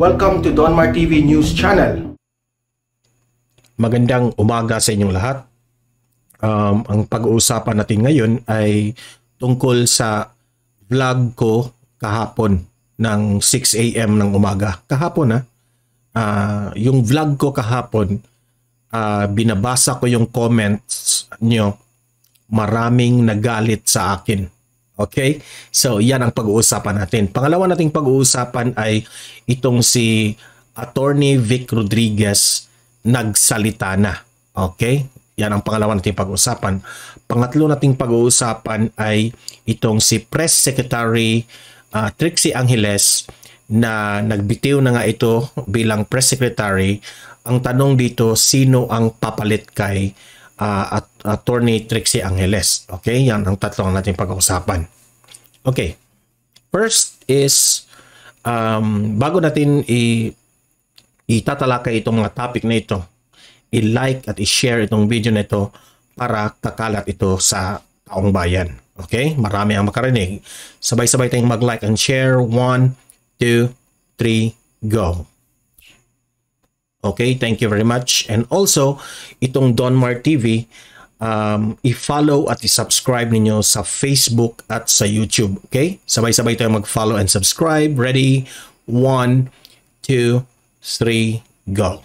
Welcome to Donmar TV News Channel. Magandang umaga sa inyong lahat. Ang pag-uusapan natin ngayon ay tungkol sa vlog ko kahapon ng 6 AM ng umaga. Kahapon yung vlog ko kahapon, binabasa ko yung comments nyo, maraming nagalit sa akin. Okay? So, yan ang pag-uusapan natin. Pangalawa nating pag-uusapan ay itong si Attorney Vic Rodriguez nagsalita na. Okay? Yan ang pangalawa nating pag-uusapan. Pangatlo nating pag-uusapan ay itong si Press Secretary Trixie Angeles na nagbitiw na nga ito bilang Press Secretary. Ang tanong dito, sino ang papalit kay Attorney Trixie Angeles? Okay? Yan ang tatlong nating pag-uusapan. Okay. First is, bago natin itatalakay itong mga topic na ito, i-like at i-share itong video na ito para kakalat ito sa taong bayan. Okay? Marami ang makarinig. Sabay-sabay tayong mag-like and share. 1, 2, 3, go. Okay, thank you very much. And also, itong Donmar TV, i-follow at i-subscribe ninyo sa Facebook at sa YouTube. Okay? Sabay-sabay tayo mag-follow and subscribe. Ready? 1, 2, 3, go.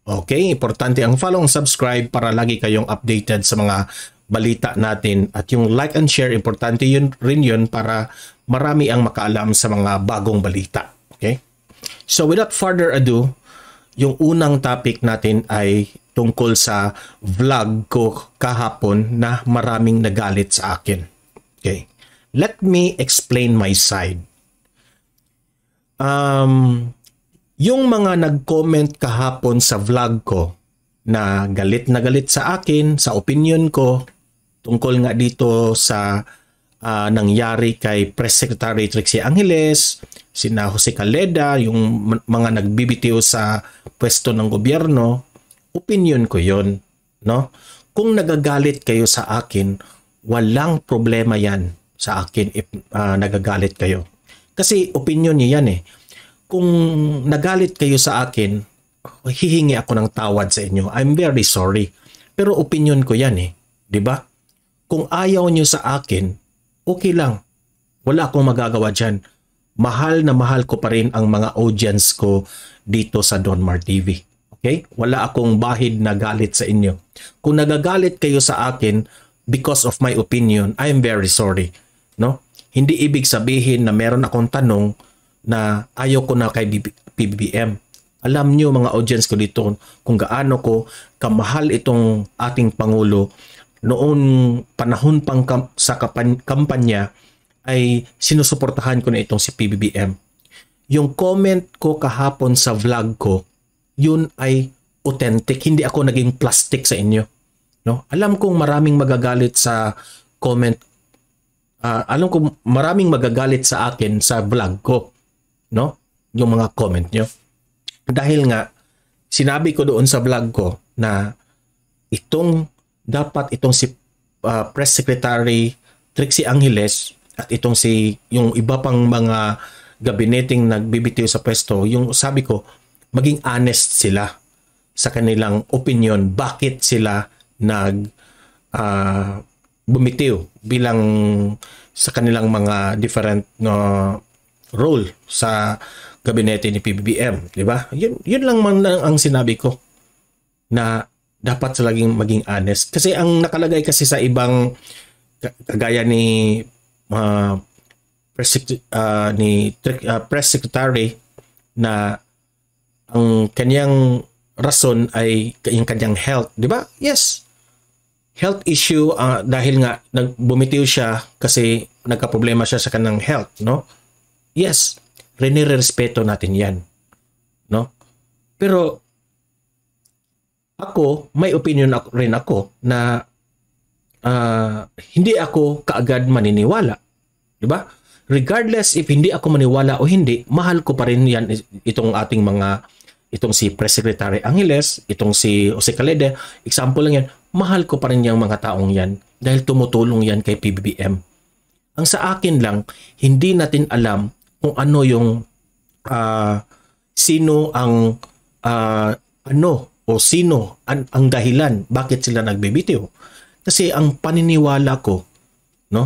Okay, importante ang follow and subscribe para lagi kayong updated sa mga balita natin. At yung like and share, importante yun rin yun para marami ang makaalam sa mga bagong balita. Okay? So without further ado, yung unang topic natin ay tungkol sa vlog ko kahapon na maraming nagalit sa akin. Okay. Let me explain my side. Yung mga nag-comment kahapon sa vlog ko na galit sa akin, sa opinion ko, tungkol nga dito sa nangyari kay Press Secretary Trixie Angeles, sina Jose Caleda, yung mga nagbibitiw sa pwesto ng gobyerno, opinion ko yon, no? Kung nagagalit kayo sa akin, walang problema yan sa akin if nagagalit kayo. Kasi opinion niyo yan eh. Kung nagalit kayo sa akin, hihingi ako ng tawad sa inyo. I'm very sorry. Pero opinion ko yan eh. 'Di ba? Kung ayaw niyo sa akin, okay lang. Wala akong magagawa dyan. Mahal na mahal ko pa rin ang mga audience ko dito sa Donmar TV. Okay? Wala akong bahid na galit sa inyo. Kung nagagalit kayo sa akin because of my opinion, I am very sorry. No? Hindi ibig sabihin na meron akong tanong na ayaw ko na kay PBBM. Alam niyo mga audience ko dito kung gaano ko kamahal itong ating Pangulo. Noon panahon pang sa kampanya ay sinusuportahan ko na itong si PBBM. Yung comment ko kahapon sa vlog ko, yun ay authentic. Hindi ako naging plastic sa inyo. No? Alam kong maraming magagalit sa comment. Alam kong maraming magagalit sa akin sa vlog ko. No? Yung mga comment nyo. Dahil nga, sinabi ko doon sa vlog ko na dapat itong si Press Secretary Trixie Angeles at itong yung iba pang mga gabineting nagbibitiw sa pwesto, yung sabi ko, maging honest sila sa kanilang opinion. Bakit sila bumitiw bilang sa kanilang mga different role sa gabinete ni PBBM, di ba? Yun lang man ang sinabi ko na dapat sila maging honest. Kasi ang nakalagay kasi sa ibang kagaya ni Press Secretary na ang kanyang rason ay yung kanyang health, di ba? Yes. Health issue dahil nga bumitiw siya kasi nagka-problema siya sa kanyang health, no? Yes. Rinirespeto natin 'yan, no? Pero ako, may opinion rin ako na hindi ako kaagad maniniwala, di ba? Regardless if hindi ako maniwala o hindi, mahal ko pa rin yan itong si Press Secretary Angeles, itong si Jose Caleda, example lang yan, mahal ko pa rin yung mga taong yan dahil tumutulong yan kay PBBM. Ang sa akin lang, hindi natin alam kung ano yung sino ang ano o sino ang dahilan bakit sila nagbibitiw. Kasi ang paniniwala ko, no,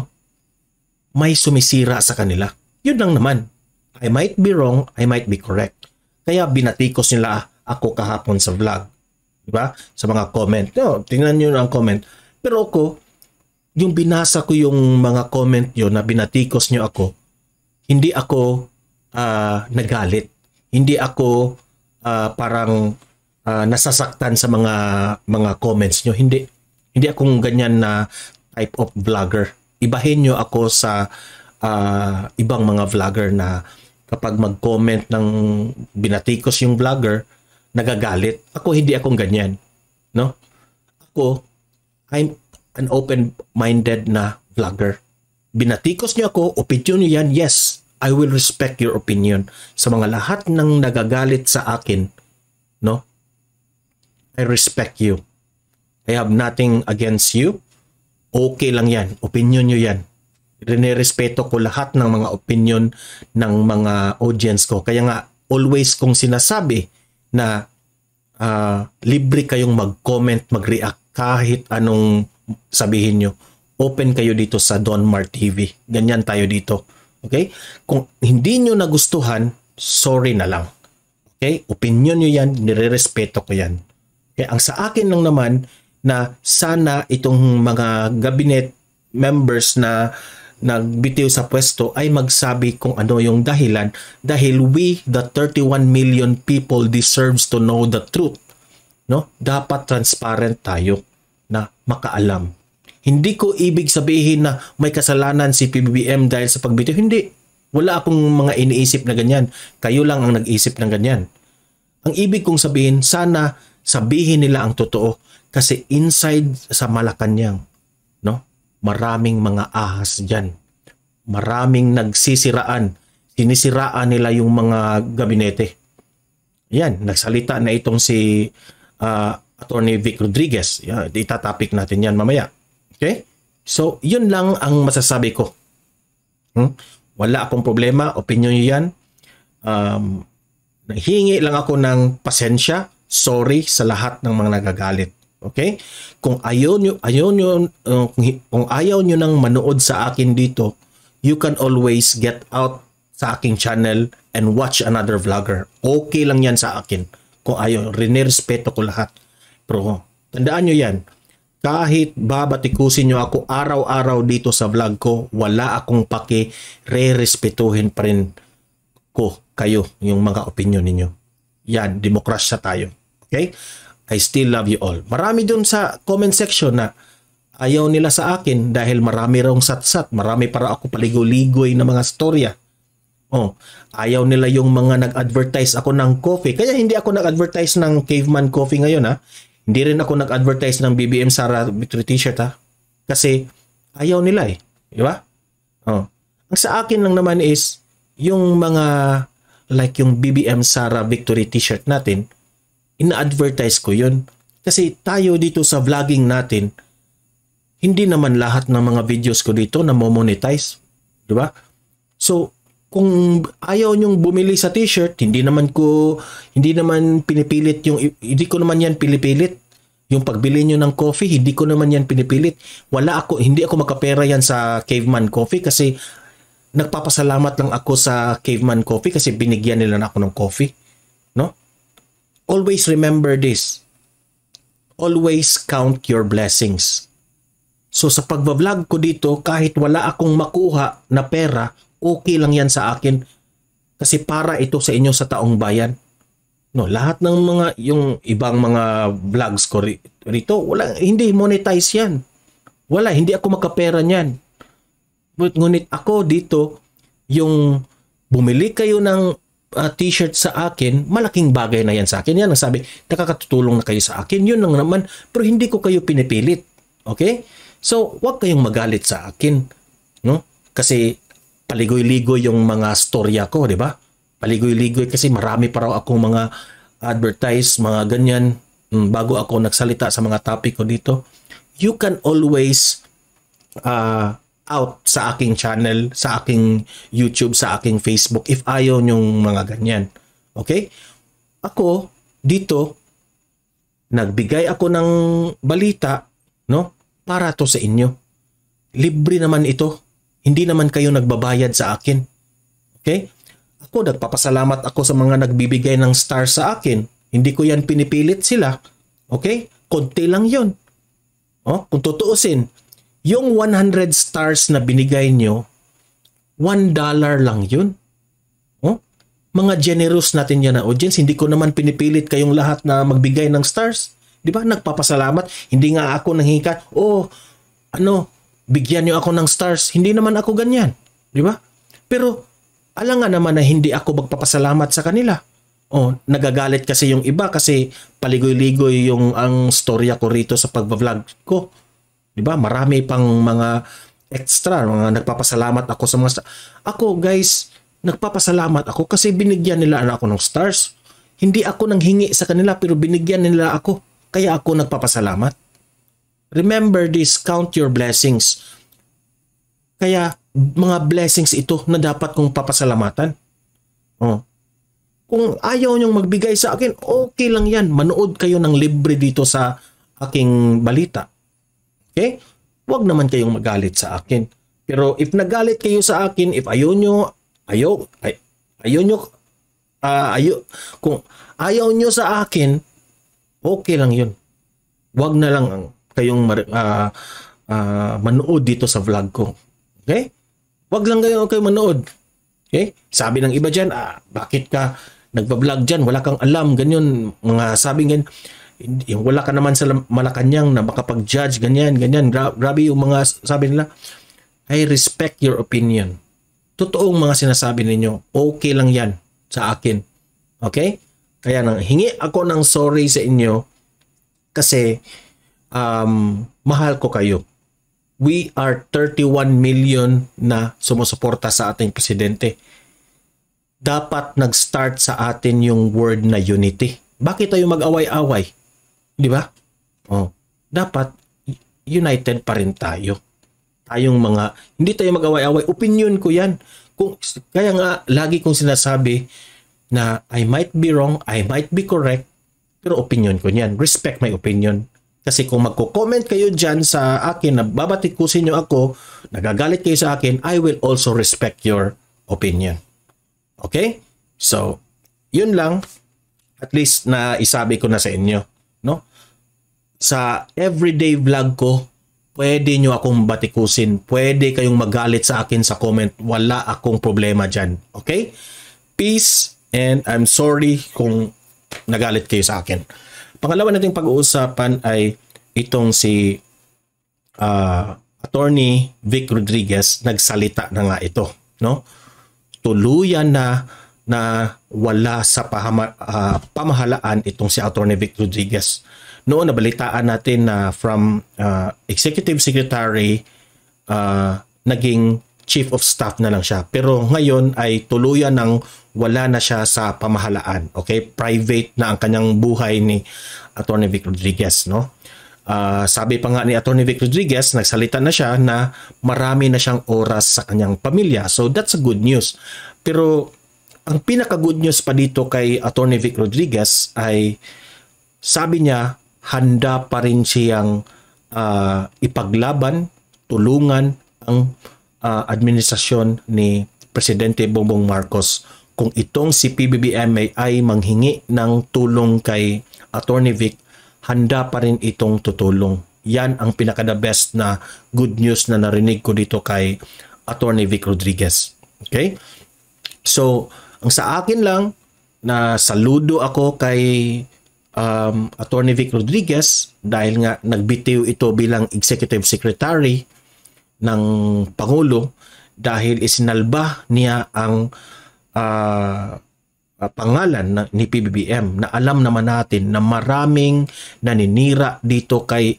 may sumisira sa kanila. Yun lang naman. I might be wrong, I might be correct. Kaya binatikos nila ako kahapon sa vlog. Diba? Sa mga comment. No, tingnan nyo ang comment. Pero ako, yung binasa ko yung mga comment nyo na binatikos nyo ako, hindi ako nagalit. Hindi ako parang nasasaktan sa mga comments nyo. Hindi akong ganyan na type of vlogger. Ibahin nyo ako sa ibang mga vlogger na kapag mag-comment ng binatikos yung vlogger, nagagalit. Ako, hindi akong ganyan. No? Ako, I'm an open-minded na vlogger. Binatikos niyo ako, opinion niyo yan, yes, I will respect your opinion. Sa mga lahat ng nagagalit sa akin, no? I respect you. I have nothing against you. Okay lang yan. Opinion niyo yan. Rinerespeto ko lahat ng mga opinion ng mga audience ko. Kaya nga, always kong sinasabi na libre kayong mag-comment, mag-react kahit anong sabihin nyo. Open kayo dito sa Don Mar TV. Ganyan tayo dito. Okay? Kung hindi nyo nagustuhan, sorry na lang. Okay? Opinion nyo yan, nirerespeto ko yan. Okay? Ang sa akin lang naman na sana itong mga cabinet members na nagbitiw sa pwesto ay magsabi kung ano yung dahilan, dahil we, the 31 million people, deserves to know the truth. No? Dapat transparent tayo na makaalam. Hindi ko ibig sabihin na may kasalanan si PBBM dahil sa pagbitiw. Hindi. Wala akong mga iniisip na ganyan. Kayo lang ang nag-isip ng ganyan. Ang ibig kong sabihin, sana sabihin nila ang totoo kasi inside sa Malacanang, no? Maraming mga ahas dyan. Maraming nagsisiraan. Sinisiraan nila yung mga gabinete. Yan, nagsalita na itong si Attorney Vic Rodriguez. Yan, itatapik natin yan mamaya. Okay? So, yun lang ang masasabi ko. Wala akong problema. Opinion nyo yan. Hingi lang ako ng pasensya. Sorry sa lahat ng mga nagagalit. Okay? Kung ayaw nyo nang manood sa akin dito, you can always get out sa aking channel and watch another vlogger. Okay lang yan sa akin. Kung ayaw, rinerespeto ko lahat. Pero tandaan nyo yan, kahit babatikusin nyo ako araw-araw dito sa vlog ko, wala akong paki, re-respetuhin pa rin ko kayo, yung mga opinion ninyo. Yan, demokrasya tayo. Okay? I still love you all. Marami dun sa comment section na ayaw nila sa akin dahil marami raw satsat. Marami para ako paligoy-ligoy na mga storya. Oh, ayaw nila yung mga nag-advertise ako ng coffee. Kaya hindi ako nag-advertise ng Caveman Coffee ngayon, ha. Hindi rin ako nag-advertise ng BBM Sara Victory T-shirt, ha. Kasi ayaw nila eh. Di ba? Oh. Ang sa akin lang naman is yung mga like yung BBM Sara Victory T-shirt natin, ina-advertise ko yun. Kasi tayo dito sa vlogging natin, hindi naman lahat ng mga videos ko dito na monetize. Di ba? So, kung ayaw nyong bumili sa t-shirt, hindi naman pinipilit hindi ko naman yan pinipilit. Yung pagbili nyo ng coffee, hindi ko naman yan pinipilit. Hindi ako makapera yan sa Caveman Coffee kasi nagpapasalamat lang ako sa Caveman Coffee kasi binigyan nila na ako ng coffee. No? Always remember this. Always count your blessings. So sa pagbablog ko dito, kahit wala akong makuha na pera, okay lang yan sa akin. Kasi para ito sa inyo sa taong bayan. No, lahat ng mga, yung ibang mga vlogs ko rito, hindi monetize yan. Wala, hindi ako makapera niyan. But ngunit ako dito, yung bumili kayo ng t-shirt sa akin, malaking bagay na yan sa akin. Yan ang sabi, nakakatutulong na kayo sa akin. Yun lang naman, pero hindi ko kayo pinipilit. Okay? So, huwag kayong magalit sa akin. No? Kasi paligoy-ligoy yung mga storya ko, di ba? Paligoy-ligoy kasi marami pa raw akong mga advertise, mga ganyan, bago ako nagsalita sa mga topic ko dito. You can always out sa aking channel, sa aking YouTube, sa aking Facebook if ayaw nyong mga ganyan. Okay? Ako, dito, nagbigay ako ng balita, no? Para to sa inyo. Libre naman ito. Hindi naman kayo nagbabayad sa akin. Okay? Ako, nagpapasalamat ako sa mga nagbibigay ng star sa akin. Hindi ko yan pinipilit sila. Okay? Konti lang yun. Oh, kung tutuusin, yung 100 stars na binigay nyo, $1 lang yun. Oh, mga generous natin yan na audience. Hindi ko naman pinipilit kayong lahat na magbigay ng stars. Di ba? Nagpapasalamat. Hindi nga ako nanghihingi, bigyan nyo ako ng stars. Hindi naman ako ganyan. Di ba? Pero, alam nga naman na hindi ako magpapasalamat sa kanila. Oh, nagagalit kasi yung iba kasi paligoy-ligoy yung ang storya ko rito sa pag-vlog ko. 'Di ba? Marami pang mga extra, mga nagpapasalamat ako sa mga Ako, guys, nagpapasalamat ako kasi binigyan nila ako ng stars. Hindi ako nanghingi sa kanila pero binigyan nila ako. Kaya ako nagpapasalamat. Remember this, count your blessings. Kaya mga blessings ito na dapat kong papasalamatan. Oh. Kung ayaw niyong magbigay sa akin, okay lang yan. Manood kayo ng libre dito sa aking balita. Okay? Huwag naman kayong magalit sa akin. Pero if nagalit kayo sa akin, if kung ayaw nyo sa akin, okay lang yun. Huwag na lang kayong manood dito sa vlog ko. Okay? Huwag lang kayo manood. Okay? Sabi ng iba dyan, bakit ka nagbablog dyan, wala kang alam, ganyan, mga sabing ganyan, wala ka naman sa Malacanang na makapag-judge, ganyan. Grabe yung mga sabi nila. I respect your opinion. Totoong mga sinasabi ninyo, okay lang yan sa akin. Okay? Kaya hingi ako ng sorry sa inyo kasi mahal ko kayo. We are 31 million na sumusuporta sa ating presidente. Dapat nag-start sa atin yung word na unity. Bakit tayo mag-away-away? Di ba? Oh, dapat united pa rin tayo. Tayong mga, hindi tayo mag-away-away. Opinion ko yan. Kaya nga, lagi kong sinasabi na I might be wrong, I might be correct, pero opinion ko yan. Respect my opinion. Kasi kung magko-comment kayo dyan sa akin na babatikusin nyo ako, nagagalit kayo sa akin, I will also respect your opinion. Okay? So, yun lang. At least na isabi ko na sa inyo. No? Sa everyday vlog ko, pwede nyo akong batikusin. Pwede kayong magalit sa akin sa comment. Wala akong problema dyan. Okay? Peace and I'm sorry kung nagalit kayo sa akin. Pangalawa nating pag-uusapan ay itong si Attorney Vic Rodriguez. Nagsalita na nga ito. No? Tuluyan na wala sa pamahalaan itong si Attorney Vic Rodriguez. Noon nabalitaan natin na from Executive Secretary naging Chief of Staff na lang siya. Pero ngayon ay tuluyan ng wala na siya sa pamahalaan. Okay? Private na ang kanyang buhay ni Attorney Vic Rodriguez, no? Sabi pa nga ni Attorney Vic Rodriguez, nagsalita na siya na marami na siyang oras sa kanyang pamilya. So that's a good news. Pero ang pinaka-good news pa dito kay Attorney Vic Rodriguez ay sabi niya handa pa rin siyang ipaglaban, tulungan ang administrasyon ni Presidente Bongbong Marcos kung itong si PBBM ay manghingi ng tulong kay Attorney Vic, handa pa rin itong tutulong. Yan ang pinaka-the best na good news na narinig ko dito kay Attorney Vic Rodriguez. Okay? So, ang sa akin lang, na saludo ako kay Attorney Vic Rodriguez dahil nga nagbitiw ito bilang Executive Secretary ng Pangulo dahil isinalba niya ang pangalan ni PBBM na alam naman natin na maraming naninira dito kay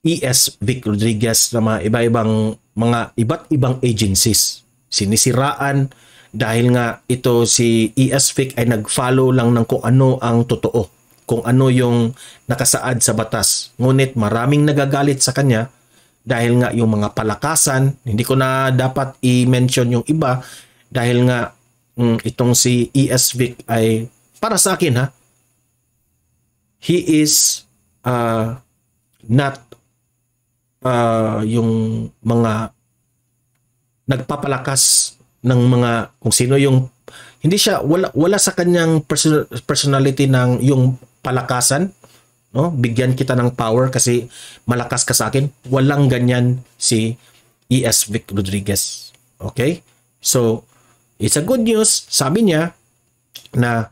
ES Vic Rodriguez na mga iba't ibang agencies. Sinisiraan dahil nga ito si ES Vic ay nag-follow lang ng kung ano ang totoo, kung ano yung nakasaad sa batas. Ngunit maraming nagagalit sa kanya dahil nga yung mga palakasan, hindi ko na dapat i-mention yung iba dahil nga itong si E.S. Vic ay para sa akin he is not yung mga nagpapalakas ng mga kung sino yung hindi siya wala sa kanyang personality ng yung palakasan, no? Bigyan kita ng power kasi malakas ka sa akin. Walang ganyan si E.S. Vic Rodriguez. Okay? So, it's a good news. Sabi niya na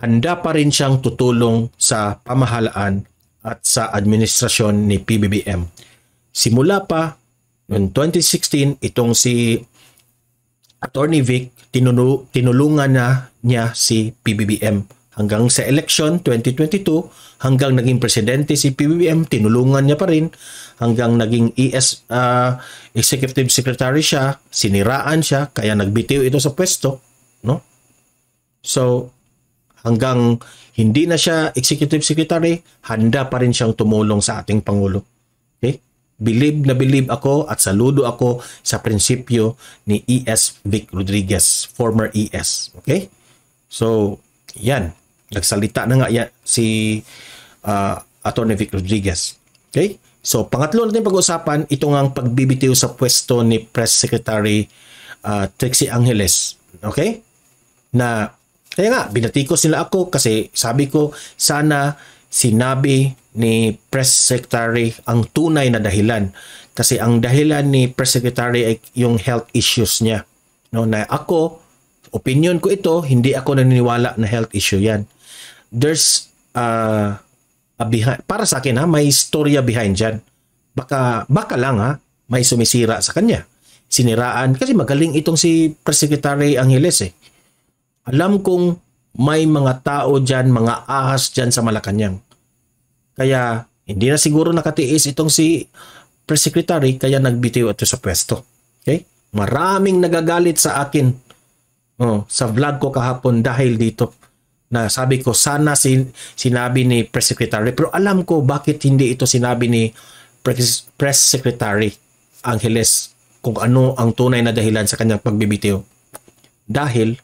handa pa rin siyang tutulong sa pamahalaan at sa administrasyon ni PBBM. Simula pa noong 2016, itong si Attorney Vic, tinulungan niya si PBBM. Hanggang sa election 2022, hanggang naging presidente si PBBM, tinulungan niya pa rin. Hanggang naging Executive Secretary siya, siniraan siya, kaya nagbitiw ito sa pwesto. No? So, hanggang hindi na siya Executive Secretary, handa pa rin siyang tumulong sa ating Pangulo. Okay? Believe ako at saludo ako sa prinsipyo ni E.S. Vic Rodriguez, former ES. Okay? So, yan. Nagsalita na nga yan si Attorney Vic Rodriguez. Okay? So, pangatlo natin pag-usapan, ito nga ang pagbibitiw sa pwesto ni Press Secretary Trixie Angeles. Okay? Na, kaya nga, binatikos nila ako kasi sabi ko, sana sinabi ni Press Secretary ang tunay na dahilan. Kasi ang dahilan ni Press Secretary ay yung health issues niya. No, na ako, opinion ko ito, hindi ako naniniwala na health issue yan. There's para sa akin may storya behind dyan. Baka lang may sumisira sa kanya. Siniraan, kasi magaling itong si Press Secretary Angeles eh. Alam kong may mga tao dyan, mga ahas dyan sa Malacanang. Kaya hindi na siguro nakatiis itong si Press Secretary kaya nagbitiw ito sa pwesto. Okay? Maraming nagagalit sa akin sa vlog ko kahapon dahil dito. Na sabi ko sana sinabi ni Press Secretary, pero alam ko bakit hindi ito sinabi ni Press Secretary Angeles kung ano ang tunay na dahilan sa kanyang pagbibitiw. Dahil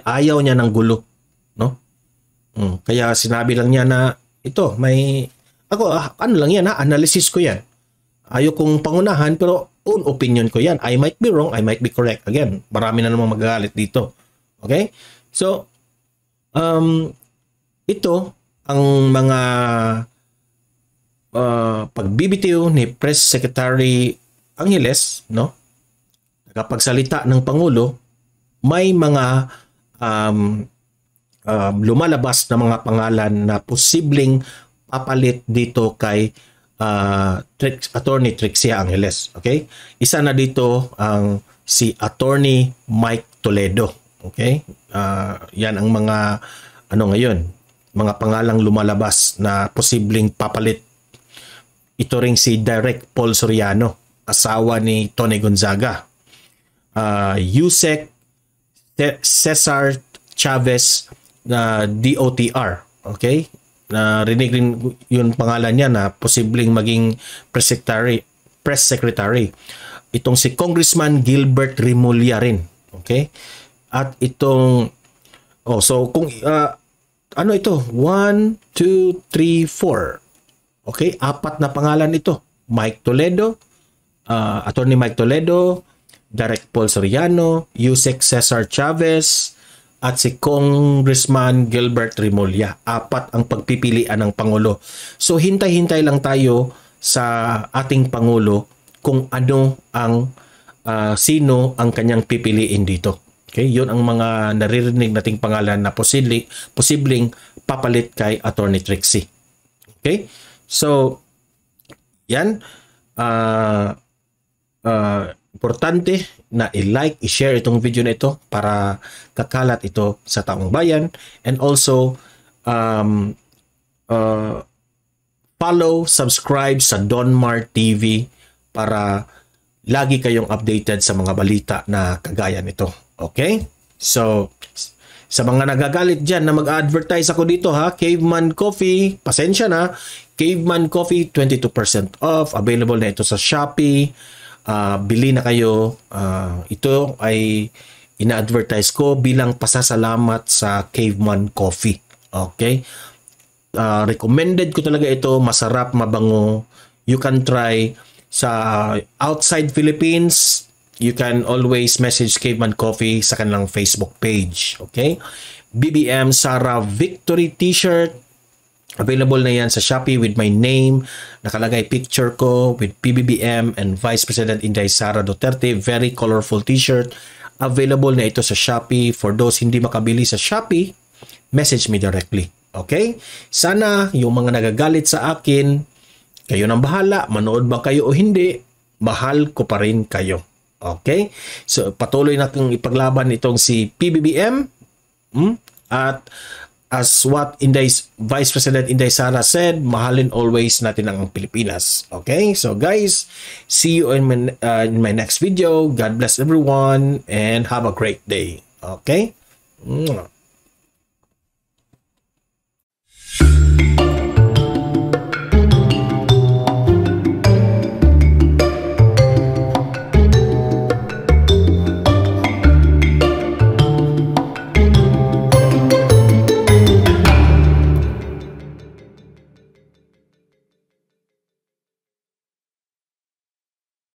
ayaw niya ng gulo, no? Kaya sinabi lang niya na ito, ano lang yan analysis ko yan. Ayaw kong pangunahan pero own opinion ko yan. I might be wrong, I might be correct. Again, marami na namang magagalit dito. Okay? So, ito ang mga pagbibitiw ni Press Secretary Angeles, no? Nagpagsalita ng Pangulo, may mga lumalabas na mga pangalan na posibleng papalit dito kay Attorney Trixie Angeles. Okay? Isa na dito ang si Attorney Mike Toledo. Okay? Yan ang mga ngayon, mga pangalang lumalabas na posibleng papalit. Ito ring si Direk Paul Soriano, asawa ni Tony Gonzaga. Yusek Cesar Chavez na DOTR. Okay? Rinig rin yung pangalan niya na posibleng maging press secretary. Itong si Congressman Gilbert Rimulya rin. Okay? At itong so kung ano ito? 1, 2, 3, 4. Okay? 4 na pangalan ito. Mike Toledo, Attorney Mike Toledo, Direk Paul Soriano, Yusek Cesar Chavez, at si Congressman Gilbert Rimulya. 4 ang pagpipilian ng Pangulo. So hintay-hintay lang tayo sa ating Pangulo kung ano ang sino ang kanyang pipiliin dito. Okay? Yun ang mga naririnig nating pangalan na posibleng papalit kay Attorney Trixie. Okay? So, yan. Importante na i-like, i-share itong video na ito para kakalat ito sa taong bayan. And also, follow, subscribe sa Donmar TV para lagi kayong updated sa mga balita na kagaya nito. Okay? So, Sa mga nagagalit dyan na mag-advertise ako dito ha, Caveman Coffee, pasensya na, Caveman Coffee 22% off, available na ito sa Shopee. Bili na kayo. Ito ay ina-advertise ko bilang pasasalamat sa Caveman Coffee. Okay? Recommended ko talaga ito, masarap, mabango. You can try sa outside Philippines. You can always message Caveman Coffee sa kanilang Facebook page. Okay? BBM Sara Victory T-shirt. Available na yan sa Shopee with my name. Nakalagay picture ko with PBBM and Vice President Inday Sara Duterte. Very colorful T-shirt. Available na ito sa Shopee. For those hindi makabili sa Shopee, message me directly. Okay? Sana yung mga nagagalit sa akin, kayo nang bahala. Manood ba kayo o hindi, mahal ko pa rin kayo. Okay? So, patuloy natin ipaglaban itong si PBBM. At as what Vice President Inday Sara said, mahalin always natin ang Pilipinas. Okay? So, guys, see you in my next video. God bless everyone and have a great day. Okay?